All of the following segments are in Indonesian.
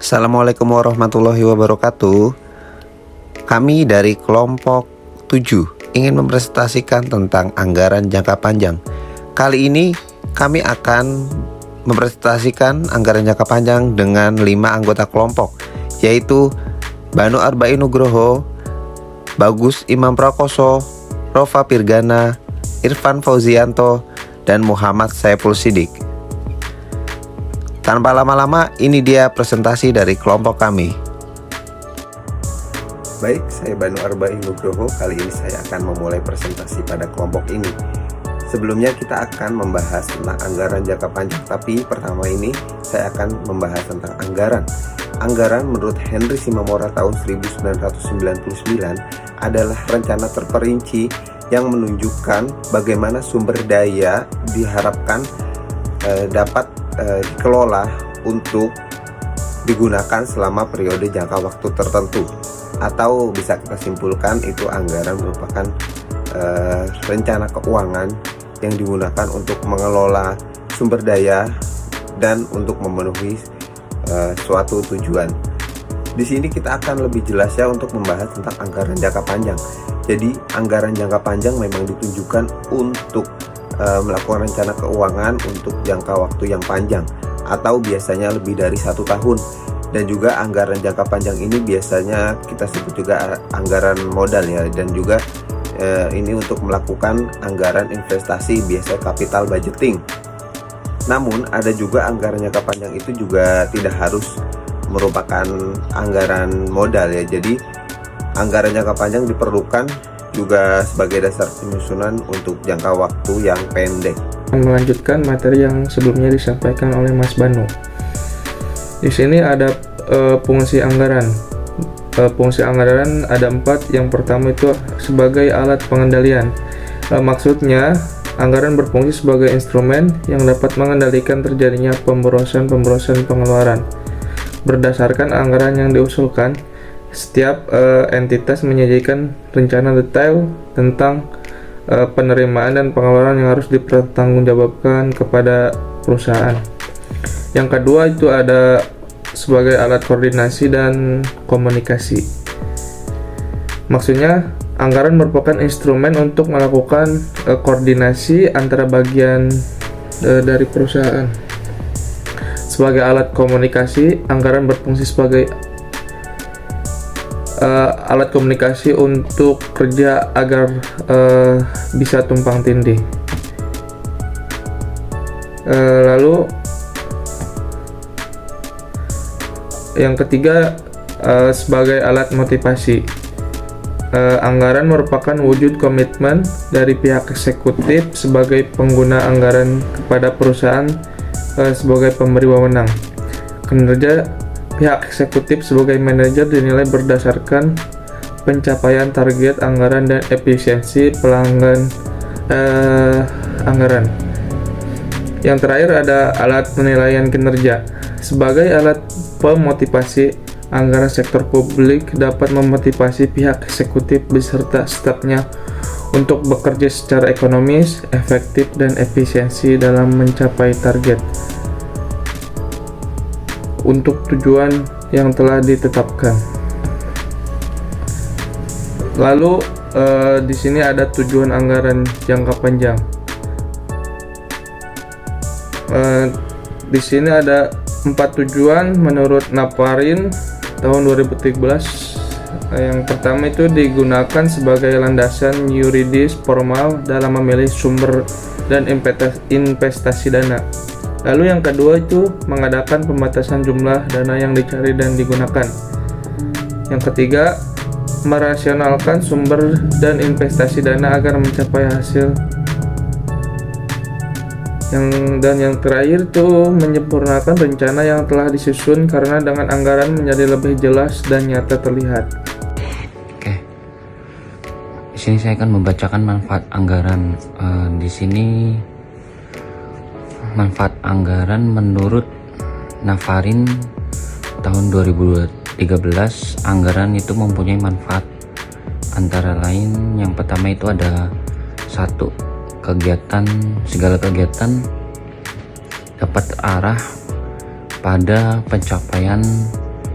Assalamualaikum warahmatullahi wabarakatuh. Kami dari kelompok 7 ingin mempresentasikan tentang anggaran jangka panjang. Kali ini kami akan mempresentasikan anggaran jangka panjang dengan 5 anggota kelompok, yaitu Banu Arba'i Nugroho, Bagus Imam Prakoso, Rova Pirgana, Irfan Fauzianto, dan Muhammad Saiful Sidik. Tanpa lama-lama, ini dia presentasi dari kelompok kami. Baik, saya Banu Arba'i Nugroho. Kali ini saya akan memulai presentasi pada kelompok ini. Sebelumnya kita akan membahas tentang anggaran jangka panjang, tapi pertama ini saya akan membahas tentang anggaran. Anggaran menurut Henry Simamora tahun 1999 adalah rencana terperinci yang menunjukkan bagaimana sumber daya diharapkan dapat dikelola untuk digunakan selama periode jangka waktu tertentu, atau bisa kita simpulkan itu anggaran merupakan rencana keuangan yang digunakan untuk mengelola sumber daya dan untuk memenuhi suatu tujuan. Di sini kita akan lebih jelas ya untuk membahas tentang anggaran jangka panjang. Jadi anggaran jangka panjang memang ditujukan untuk melakukan rencana keuangan untuk jangka waktu yang panjang atau biasanya lebih dari 1 tahun. Dan juga anggaran jangka panjang ini biasanya kita sebut juga anggaran modal ya, dan juga ini untuk melakukan anggaran investasi, biasa capital budgeting. Namun ada juga anggaran jangka panjang itu juga tidak harus merupakan anggaran modal ya. Jadi anggaran jangka panjang diperlukan juga sebagai dasar penyusunan untuk jangka waktu yang pendek. Melanjutkan materi yang sebelumnya disampaikan oleh Mas Banu. Di sini ada fungsi anggaran. Fungsi anggaran ada 4. Yang pertama itu sebagai alat pengendalian. Maksudnya anggaran berfungsi sebagai instrumen yang dapat mengendalikan terjadinya pemborosan pengeluaran. Berdasarkan anggaran yang diusulkan, setiap entitas menyajikan rencana detail tentang penerimaan dan pengeluaran yang harus dipertanggungjawabkan kepada perusahaan. Yang kedua itu ada sebagai alat koordinasi dan komunikasi. Maksudnya anggaran merupakan instrumen untuk melakukan koordinasi antara bagian dari perusahaan. Sebagai alat komunikasi, anggaran berfungsi sebagai alat komunikasi untuk kerja agar bisa tumpang tindih. Lalu yang ketiga sebagai alat motivasi. Anggaran merupakan wujud komitmen dari pihak eksekutif sebagai pengguna anggaran kepada perusahaan sebagai pemberi wewenang. Kinerja pihak eksekutif sebagai manajer dinilai berdasarkan pencapaian target anggaran dan efisiensi pelanggan anggaran. Yang terakhir ada alat penilaian kinerja. Sebagai alat pemotivasi, anggaran sektor publik dapat memotivasi pihak eksekutif beserta stafnya untuk bekerja secara ekonomis, efektif, dan efisiensi dalam mencapai target untuk tujuan yang telah ditetapkan. Lalu di sini ada tujuan anggaran jangka panjang. Di sini ada 4 tujuan menurut Naparin tahun 2013. Yang pertama itu digunakan sebagai landasan yuridis formal dalam memilih sumber dan investasi dana. Lalu yang kedua itu mengadakan pembatasan jumlah dana yang dicari dan digunakan. Yang ketiga, merasionalkan sumber dan investasi dana agar mencapai hasil. Yang terakhir itu menyempurnakan rencana yang telah disusun karena dengan anggaran menjadi lebih jelas dan nyata terlihat. Oke. Di sini saya akan membacakan manfaat anggaran. Di sini manfaat anggaran menurut Nafarin tahun 2013, anggaran itu mempunyai manfaat antara lain yang pertama itu ada 1. Segala kegiatan dapat arah pada pencapaian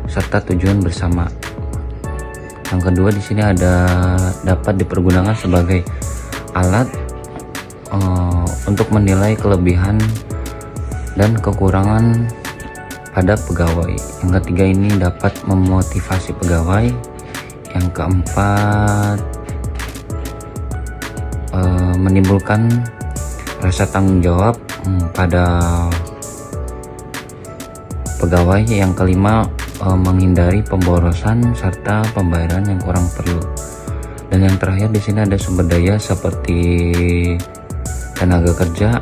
serta tujuan bersama. Yang kedua di sini ada dapat dipergunakan sebagai alat untuk menilai kelebihan dan kekurangan pada pegawai. Yang ketiga ini dapat memotivasi pegawai. Yang keempat menimbulkan rasa tanggung jawab pada pegawai. Yang kelima menghindari pemborosan serta pembayaran yang kurang perlu. Dan yang terakhir di sini ada sumber daya seperti tenaga kerja,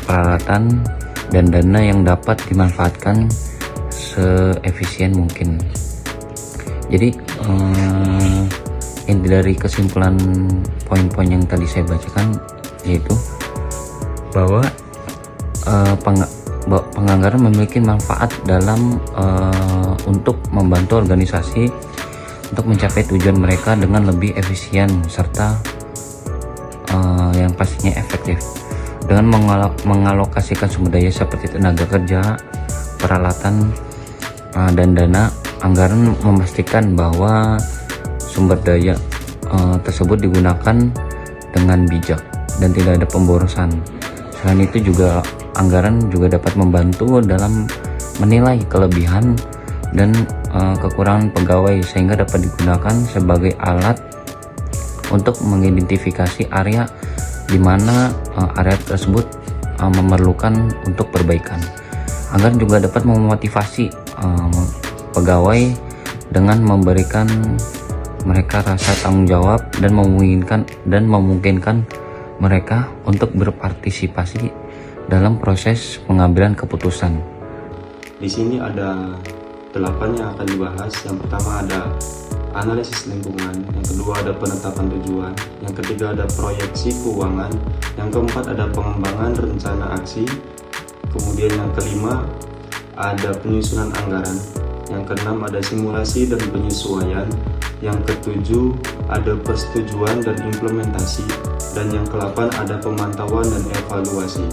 peralatan, dan dana yang dapat dimanfaatkan seefisien mungkin. Jadi inti dari kesimpulan poin-poin yang tadi saya bacakan yaitu bahwa penganggaran memiliki manfaat dalam untuk membantu organisasi untuk mencapai tujuan mereka dengan lebih efisien serta yang pastinya efektif. Dengan mengalokasikan sumber daya seperti tenaga kerja, peralatan, dan dana, anggaran memastikan bahwa sumber daya tersebut digunakan dengan bijak dan tidak ada pemborosan. Selain itu juga anggaran juga dapat membantu dalam menilai kelebihan dan kekurangan pegawai sehingga dapat digunakan sebagai alat untuk mengidentifikasi area di mana area tersebut memerlukan untuk perbaikan. Anggaran juga dapat memotivasi pegawai dengan memberikan mereka rasa tanggung jawab dan memungkinkan mereka untuk berpartisipasi dalam proses pengambilan keputusan. Di sini ada 8 yang akan dibahas. Yang pertama ada analisis lingkungan, yang kedua ada penetapan tujuan, yang ketiga ada proyeksi keuangan, yang keempat ada pengembangan rencana aksi, kemudian yang kelima ada penyusunan anggaran, yang keenam ada simulasi dan penyesuaian, yang ketujuh ada persetujuan dan implementasi, dan yang ke-8 ada pemantauan dan evaluasi.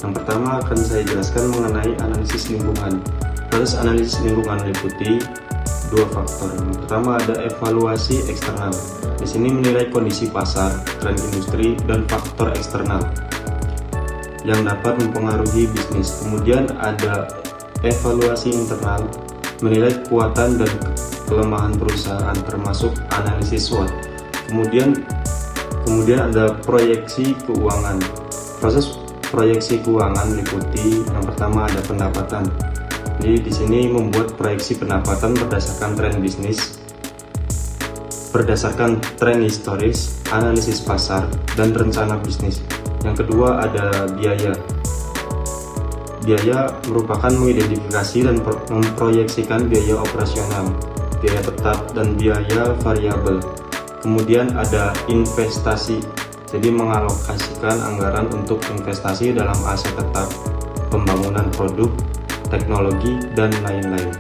Yang pertama akan saya jelaskan mengenai analisis lingkungan. Proses analisis lingkungan meliputi 2 faktor. Yang pertama ada evaluasi eksternal. Di sini menilai kondisi pasar, tren industri, dan faktor eksternal yang dapat mempengaruhi bisnis. Kemudian ada evaluasi internal, menilai kekuatan dan kelemahan perusahaan termasuk analisis SWOT. Kemudian ada proyeksi keuangan. Proses proyeksi keuangan meliputi yang pertama ada pendapatan. Jadi di sini membuat proyeksi pendapatan berdasarkan tren bisnis, berdasarkan tren historis, analisis pasar, dan rencana bisnis. Yang kedua ada biaya. Biaya merupakan mengidentifikasi dan memproyeksikan biaya operasional, biaya tetap, dan biaya variabel. Kemudian ada investasi. Jadi mengalokasikan anggaran untuk investasi dalam aset tetap, pembangunan produk, teknologi, dan lain-lain.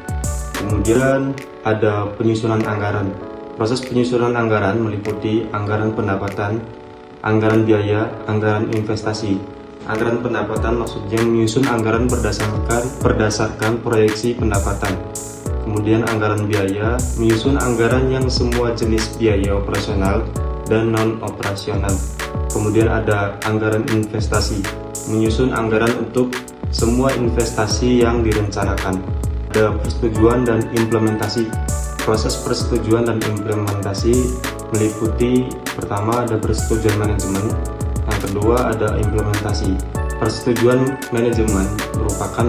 Kemudian ada penyusunan anggaran. Proses penyusunan anggaran meliputi anggaran pendapatan, anggaran biaya, anggaran investasi. Anggaran pendapatan maksudnya menyusun anggaran berdasarkan proyeksi pendapatan. Kemudian anggaran biaya, menyusun anggaran yang semua jenis biaya operasional dan non-operasional. Kemudian ada anggaran investasi, menyusun anggaran untuk semua investasi yang direncanakan. Ada persetujuan dan implementasi. Proses persetujuan dan implementasi meliputi pertama ada persetujuan manajemen, yang kedua ada implementasi. Persetujuan manajemen merupakan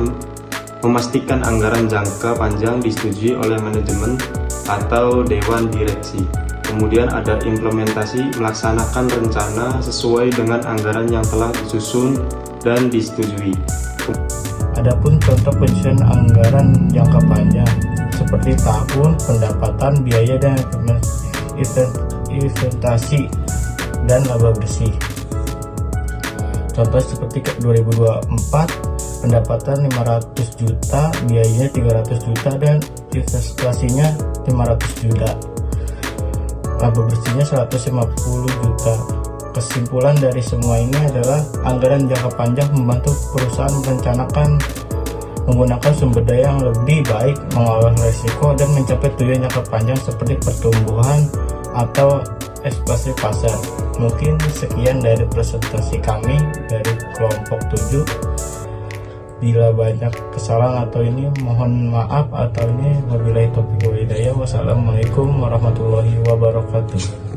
memastikan anggaran jangka panjang disetujui oleh manajemen atau dewan direksi. Kemudian ada implementasi, melaksanakan rencana sesuai dengan anggaran yang telah disusun dan disetujui. Adapun contoh penyusunan anggaran jangka panjang seperti tahun, pendapatan, biaya, dan investasi dan laba bersih. Contoh seperti 2024, pendapatan 500 juta, biayanya 300 juta, dan investasinya 500 juta. Laba bersihnya 150 juta. Kesimpulan dari semua ini adalah anggaran jangka panjang membantu perusahaan merencanakan menggunakan sumber daya yang lebih baik, mengolah risiko, dan mencapai tujuan jangka panjang seperti pertumbuhan atau ekspansi pasar. Mungkin sekian dari presentasi kami dari kelompok 7. Bila banyak kesalahan atau ini mohon maaf, atau ini wabillahi taufiq wal hidayah. Wassalamualaikum warahmatullahi wabarakatuh.